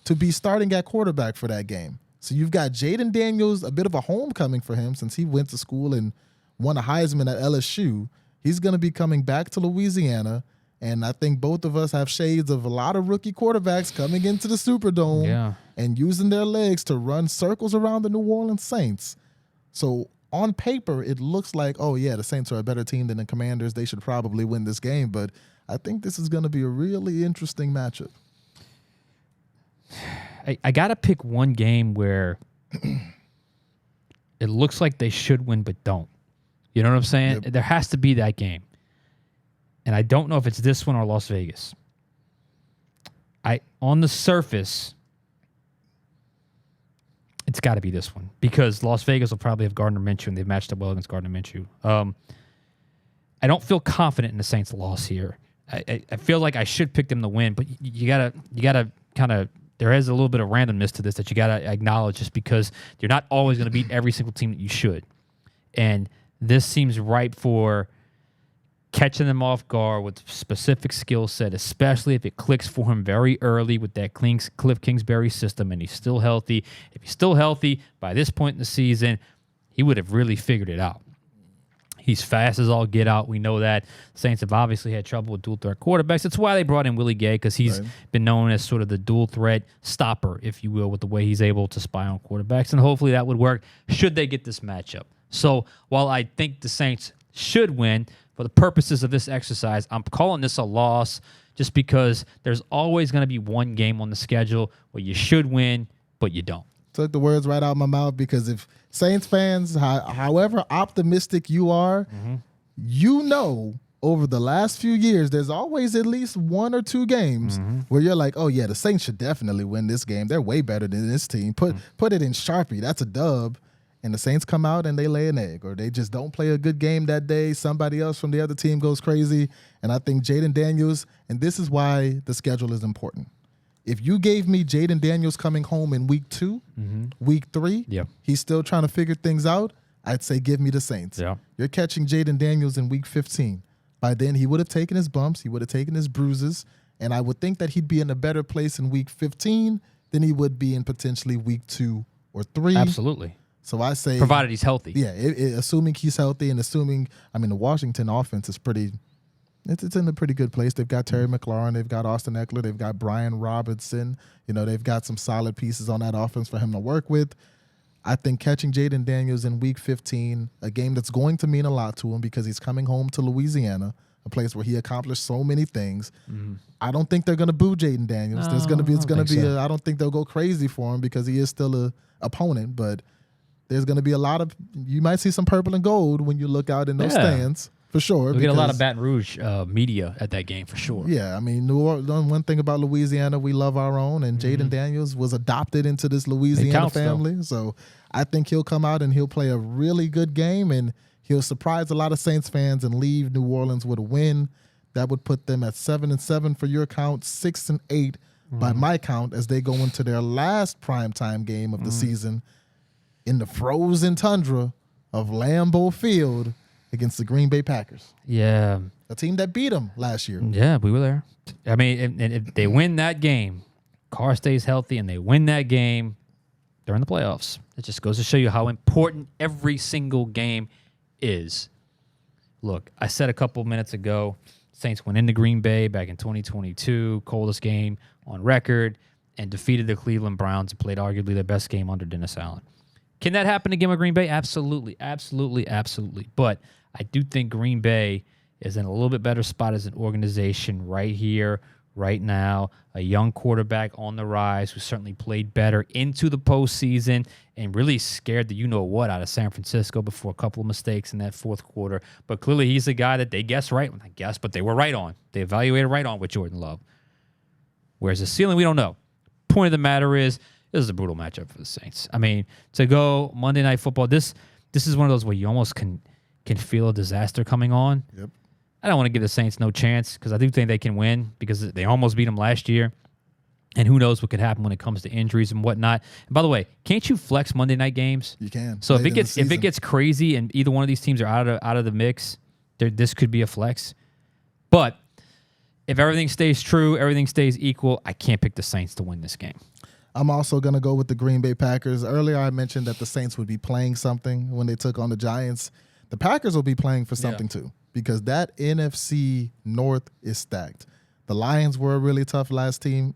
to be starting at quarterback for that game. So you've got Jaden Daniels, a bit of a homecoming for him since he went to school and won a Heisman at LSU. He's going to be coming back to Louisiana. And I think both of us have shades of a lot of rookie quarterbacks coming into the Superdome and using their legs to run circles around the New Orleans Saints. So on paper, it looks like, oh, yeah, the Saints are a better team than the Commanders. They should probably win this game. But I think this is going to be a really interesting matchup. I got to pick one game where it looks like they should win but don't. You know what I'm saying? There has to be that game. And I don't know if it's this one or Las Vegas. On the surface, it's got to be this one, because Las Vegas will probably have Gardner Minshew, and they've matched up well against Gardner Minshew. I don't feel confident in the Saints' loss here. I feel like I should pick them to win, but you gotta kind of, there is a little bit of randomness to this that you gotta acknowledge, just because you're not always going to beat every single team that you should. And this seems ripe for catching them off guard with a specific skill set, especially if it clicks for him very early with that Cliff Kingsbury system and he's still healthy. If he's still healthy by this point in the season, he would have really figured it out. He's fast as all get out. We know that. Saints have obviously had trouble with dual threat quarterbacks. That's why they brought in Willie Gay, because he's been known as sort of the dual threat stopper, if you will, with the way he's able to spy on quarterbacks. And hopefully that would work should they get this matchup. So while I think the Saints should win, for the purposes of this exercise, I'm calling this a loss, just because there's always going to be one game on the schedule where you should win, but you don't. Took the words right out of my mouth, because if Saints fans, however optimistic you are, you know over the last few years, there's always at least one or two games where you're like, oh, yeah, the Saints should definitely win this game. They're way better than this team. Put it in Sharpie. That's a dub. And the Saints come out and they lay an egg, or they just don't play a good game that day. Somebody else from the other team goes crazy. And I think Jaden Daniels, and this is why the schedule is important. If you gave me Jaden Daniels coming home in week 2, week 3, he's still trying to figure things out, I'd say give me the Saints. Yeah. You're catching Jaden Daniels in week 15. By then, he would have taken his bumps. He would have taken his bruises. And I would think that he'd be in a better place in week 15 than he would be in potentially week 2 or 3. Absolutely. So I say, provided he's healthy. Yeah, assuming he's healthy and assuming, the Washington offense is it's in a pretty good place. They've got Terry McLaurin, they've got Austin Eckler, they've got Brian Robinson. They've got some solid pieces on that offense for him to work with. I think catching Jaden Daniels in week 15, a game that's going to mean a lot to him because he's coming home to Louisiana, a place where he accomplished so many things. I don't think they're going to boo Jaden Daniels. I don't think they'll go crazy for him because he is still a opponent, but there's going to be you might see some purple and gold when you look out in those stands, for sure. We'll get a lot of Baton Rouge media at that game, for sure. Yeah, New Orleans, one thing about Louisiana, we love our own, and Jaden Daniels was adopted into this Louisiana family. So I think he'll come out and he'll play a really good game, and he'll surprise a lot of Saints fans and leave New Orleans with a win. That would put them at 7-7 for your count, 6-8 by my count, as they go into their last primetime game of the season in the frozen tundra of Lambeau Field against the Green Bay Packers. Yeah. A team that beat them last year. Yeah, we were there. And if they win that game, Carr stays healthy, and they win that game, they're in the playoffs. It just goes to show you how important every single game is. Look, I said a couple minutes ago, Saints went into Green Bay back in 2022, coldest game on record, and defeated the Cleveland Browns and played arguably their best game under Dennis Allen. Can that happen again with Green Bay? Absolutely, absolutely, absolutely. But I do think Green Bay is in a little bit better spot as an organization right here, right now. A young quarterback on the rise who certainly played better into the postseason and really scared the you-know-what out of San Francisco before a couple of mistakes in that fourth quarter. But clearly he's a guy that they guessed right. Well, not guessed, but they were right on. They evaluated right on with Jordan Love. Whereas the ceiling, we don't know. Point of the matter is, this is a brutal matchup for the Saints. To go Monday Night Football, this is one of those where you almost can feel a disaster coming on. Yep. I don't want to give the Saints no chance because I do think they can win because they almost beat them last year. And who knows what could happen when it comes to injuries and whatnot. And by the way, can't you flex Monday night games? You can. So if it gets crazy and either one of these teams are out of the mix, this could be a flex. But if everything stays true, everything stays equal, I can't pick the Saints to win this game. I'm also going to go with the Green Bay Packers. Earlier I mentioned that the Saints would be playing something when they took on the Giants. The Packers will be playing for something too, because that NFC North is stacked. The Lions were a really tough team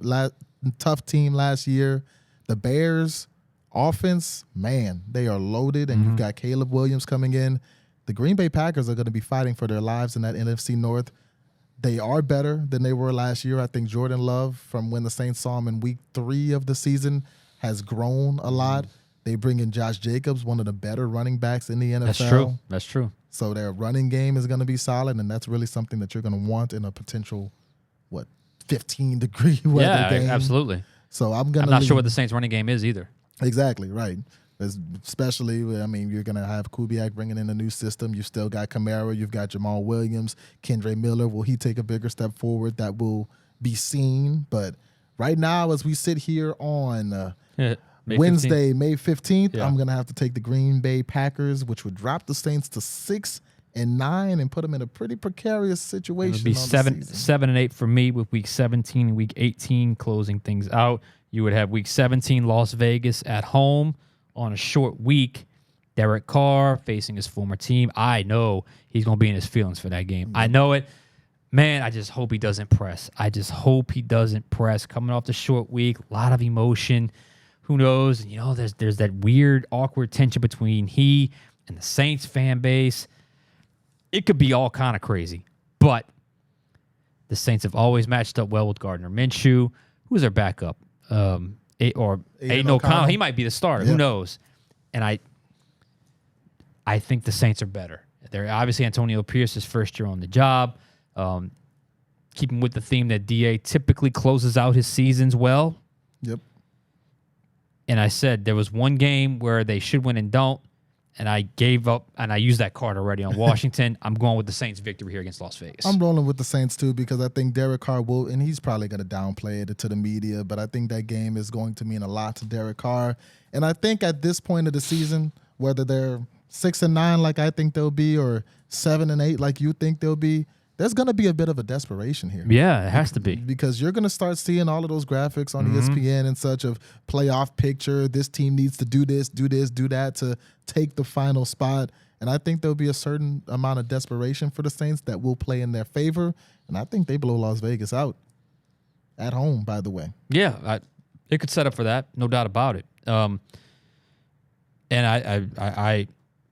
last year. The Bears offense, man, they are loaded, and you've got Caleb Williams coming in. The Green Bay Packers are going to be fighting for their lives in that NFC North. They are better than they were last year. I think Jordan Love, from when the Saints saw him in week 3 of the season, has grown a lot. They bring in Josh Jacobs, one of the better running backs in the NFL. That's true. So their running game is going to be solid, and that's really something that you're going to want in a potential, 15-degree weather game. Yeah, absolutely. So I'm not sure what the Saints running game is either. Exactly, right. Especially, you're going to have Kubiak bringing in a new system. You still got Kamara. You've got Jamal Williams. Kendre Miller, will he take a bigger step forward? That will be seen. But right now, as we sit here on Wednesday, May 15th, I'm going to have to take the Green Bay Packers, which would drop the Saints to 6-9 and put them in a pretty precarious situation. It would be 7-8 for me, with week 17 and week 18 closing things out. You would have week 17 Las Vegas at home on a short week. Derek Carr facing his former team. I know he's going to be in his feelings for that game. I know it. Man, I just hope he doesn't press. Coming off the short week, a lot of emotion. Who knows? And, there's that weird, awkward tension between he and the Saints fan base. It could be all kind of crazy. But the Saints have always matched up well with Gardner Minshew. Who's their backup? Aiden O'Connell. He might be the starter. Yep. Who knows? And I think the Saints are better. They're obviously Antonio Pierce's first year on the job. Keeping with the theme that DA typically closes out his seasons well. Yep. And I said there was one game where they should win and don't, and I gave up, and I used that card already on Washington. I'm going with the Saints' victory here against Las Vegas. I'm rolling with the Saints too because I think Derek Carr will, and he's probably going to downplay it to the media, but I think that game is going to mean a lot to Derek Carr. And I think at this point of the season, whether they're 6-9 like I think they'll be, or 7-8 like you think they'll be, there's going to be a bit of a desperation here. Yeah, it has to be. Because you're going to start seeing all of those graphics on ESPN and such of playoff picture. This team needs to do this, do that to take the final spot. And I think there'll be a certain amount of desperation for the Saints that will play in their favor. And I think they blow Las Vegas out at home, by the way. Yeah, it could set up for that, no doubt about it. And I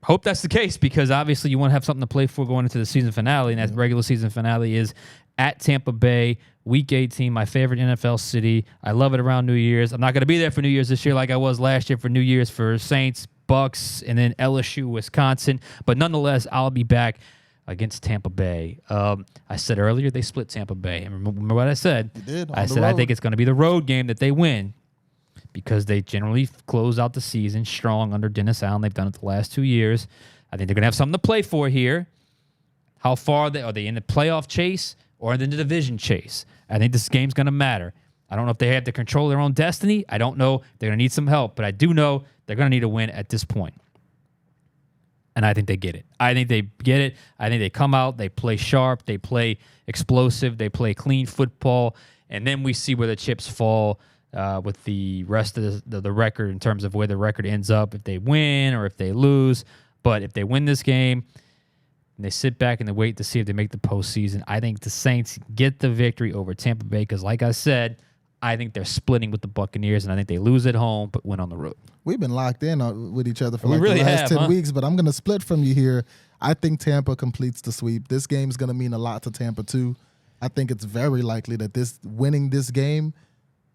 hope that's the case because obviously you want to have something to play for going into the season finale, and that regular season finale is at Tampa Bay, Week 18, my favorite NFL city. I love it around New Year's. I'm not going to be there for New Year's this year like I was last year for New Year's for Saints, Bucs, and then LSU, Wisconsin. But nonetheless, I'll be back against Tampa Bay. I said earlier they split Tampa Bay. And remember what I said? You did. I said I think it's going to be the road game that they win, because they generally close out the season strong under Dennis Allen. They've done it the last 2 years. I think they're going to have something to play for here. How far are they in the playoff chase or in the division chase? I think this game's going to matter. I don't know if they have to control their own destiny. I don't know. They're going to need some help, but I do know they're going to need a win at this point. And I think they get it. I think they get it. I think they come out, they play sharp, they play explosive, they play clean football, and then we see where the chips fall with the rest of the record in terms of where the record ends up, if they win or if they lose. But if they win this game and they sit back and they wait to see if they make the postseason, I think the Saints get the victory over Tampa Bay because, like I said, I think they're splitting with the Buccaneers, and I think they lose at home but win on the road. We've been locked in with each other for We really the last 10 have, weeks, but I'm going to split from you here. I think Tampa completes the sweep. This game is going to mean a lot to Tampa, too. I think it's very likely that winning this game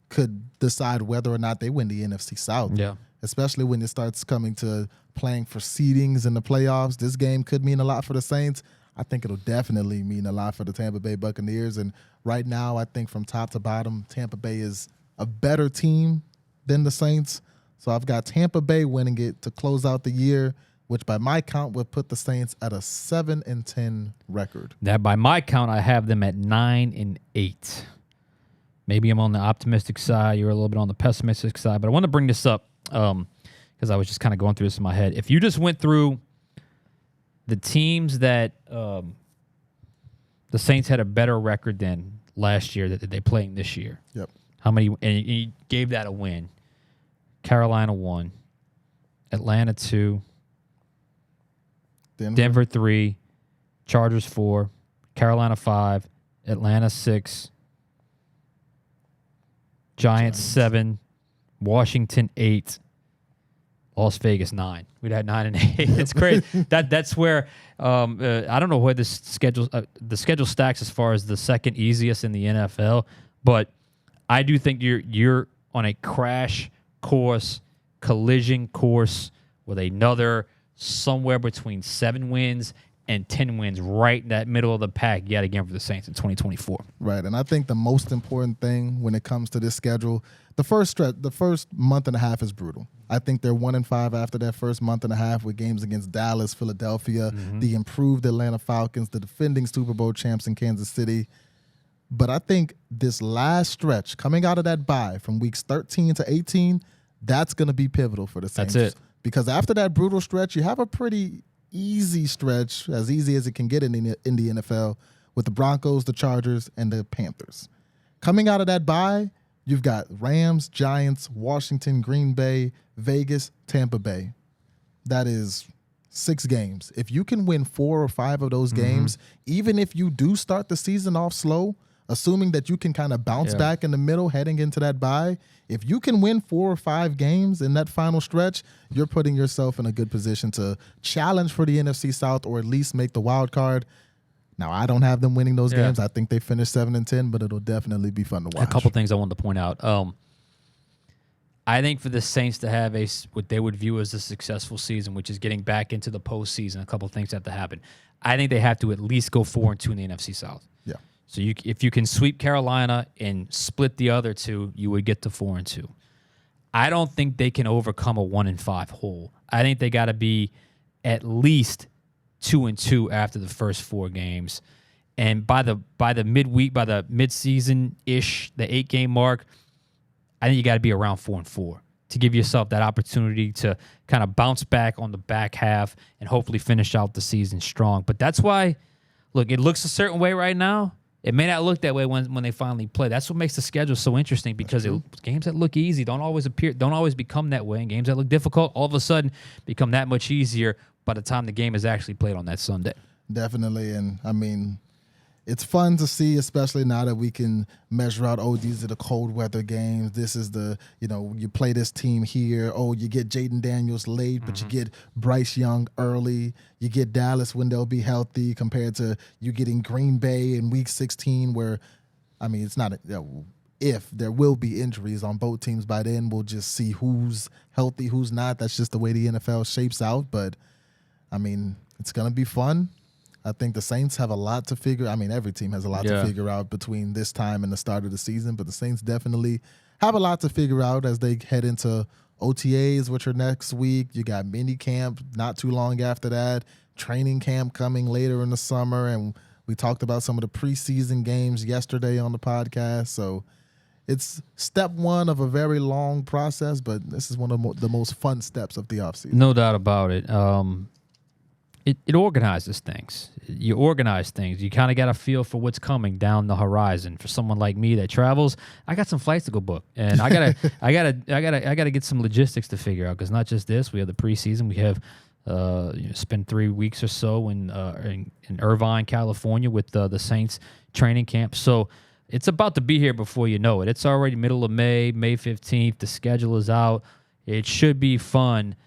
could decide whether or not they win the NFC South. Yeah. Especially when it starts coming to playing for seedings in the playoffs. This game could mean a lot for the Saints. I think it'll definitely mean a lot for the Tampa Bay Buccaneers. And right now, I think from top to bottom, Tampa Bay is a better team than the Saints. So I've got Tampa Bay winning it to close out the year, which by my count would put the Saints at a 7-10 record. That by my count, I have them at 9-8. Maybe I'm on the optimistic side. You're a little bit on the pessimistic side. But I want to bring this up because I was just kind of going through this in my head. If you just went through the teams that the Saints had a better record than last year that they're playing this year. Yep. How many? And you gave that a win. Carolina 1, Atlanta 2, Denver 3, Chargers 4, Carolina 5, Atlanta 6, Giants 7, Washington 8, Las Vegas 9. We'd had 9 and 8. It's crazy. That's where I don't know where the schedule stacks as far as the second easiest in the NFL, but I do think you're on a crash course, collision course with another somewhere between 7 wins and 10 wins, right in that middle of the pack yet again for the Saints in 2024. Right, and I think the most important thing when it comes to this schedule, the first month and a half is brutal. I think they're 1-5 after that first month and a half with games against Dallas, Philadelphia, the improved Atlanta Falcons, the defending Super Bowl champs in Kansas City. But I think this last stretch, coming out of that bye from weeks 13 to 18, that's going to be pivotal for the Saints. That's it. Because after that brutal stretch, you have a pretty easy stretch, as easy as it can get in the NFL, with the Broncos, the Chargers, and the Panthers. Coming out of that bye, you've got Rams, Giants, Washington, Green Bay, Vegas, Tampa Bay. That is 6 games. If you can win 4 or 5 of those games, even if you do start the season off slow, assuming that you can kind of bounce back in the middle heading into that bye, if you can win 4 or 5 games in that final stretch, you're putting yourself in a good position to challenge for the NFC South or at least make the wild card. Now, I don't have them winning those games. I think they finish 7-10, but it'll definitely be fun to watch. A couple things I wanted to point out. I think for the Saints to have what they would view as a successful season, which is getting back into the postseason, a couple of things have to happen. I think they have to at least go 4-2 in the NFC South. Yeah. So if you can sweep Carolina and split the other two, you would get to 4-2. I don't think they can overcome a 1-5 hole. I think they got to be at least 2-2 after the first 4 games, and by the midweek, by the midseason ish, the 8-game mark, I think you got to be around 4-4 to give yourself that opportunity to kind of bounce back on the back half and hopefully finish out the season strong. But that's why, look, it looks a certain way right now. It may not look that way when they finally play. That's what makes the schedule so interesting, because games that look easy don't always become that way, and games that look difficult all of a sudden become that much easier by the time the game is actually played on that Sunday. Definitely, and I mean, it's fun to see, especially now that we can measure out, these are the cold weather games. This is you play this team here. Oh, you get Jaden Daniels late, but you get Bryce Young early. You get Dallas when they'll be healthy, compared to you getting Green Bay in Week 16, where, I mean, it's not if there will be injuries on both teams by then. We'll just see who's healthy, who's not. That's just the way the NFL shapes out. But, I mean, it's going to be fun. I think the Saints have a lot to figure. I mean, every team has a lot to figure out between this time and the start of the season, but the Saints definitely have a lot to figure out as they head into OTAs, which are next week. You got mini camp not too long after that, training camp coming later in the summer, and we talked about some of the preseason games yesterday on the podcast. So it's step one of a very long process, but this is one of the most fun steps of the offseason. No doubt about it. It organizes things. You organize things. You kind of got a feel for what's coming down the horizon. For someone like me that travels, I got some flights to go book, and I gotta get some logistics to figure out. Because not just this, we have the preseason. We have spend 3 weeks or so in Irvine, California, with the Saints training camp. So it's about to be here before you know it. It's already middle of May 15th. The schedule is out. It should be fun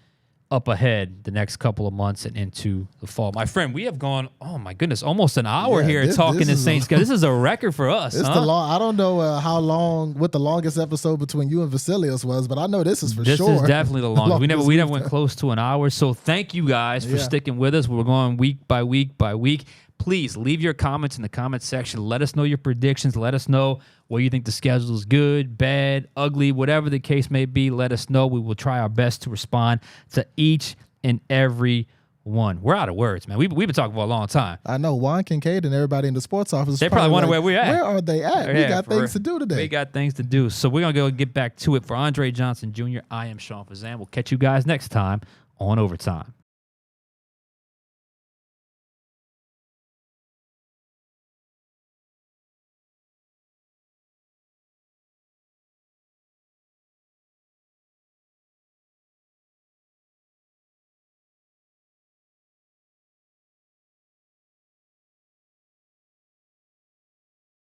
up ahead the next couple of months and into the fall. My friend, we have gone, oh my goodness, almost an hour here talking to Saints. This is a record for us. It's the long. I don't know what the longest episode between you and Vasilios was, but I know this is for sure. This is definitely the longest. We never went close to an hour. So thank you guys for sticking with us. We're going week by week by week. Please leave your comments in the comment section. Let us know your predictions. Let us know what you think the schedule is good, bad, ugly, whatever the case may be. Let us know. We will try our best to respond to each and every one. We're out of words, man. We've been talking for a long time. I know Juan Kincaid and everybody in the sports office. They probably wonder where we're at. Where are they at? We got things to do today. We got things to do. So we're going to go get back to it. For Andre Johnson Jr., I am Sean Fazende. We'll catch you guys next time on Overtime.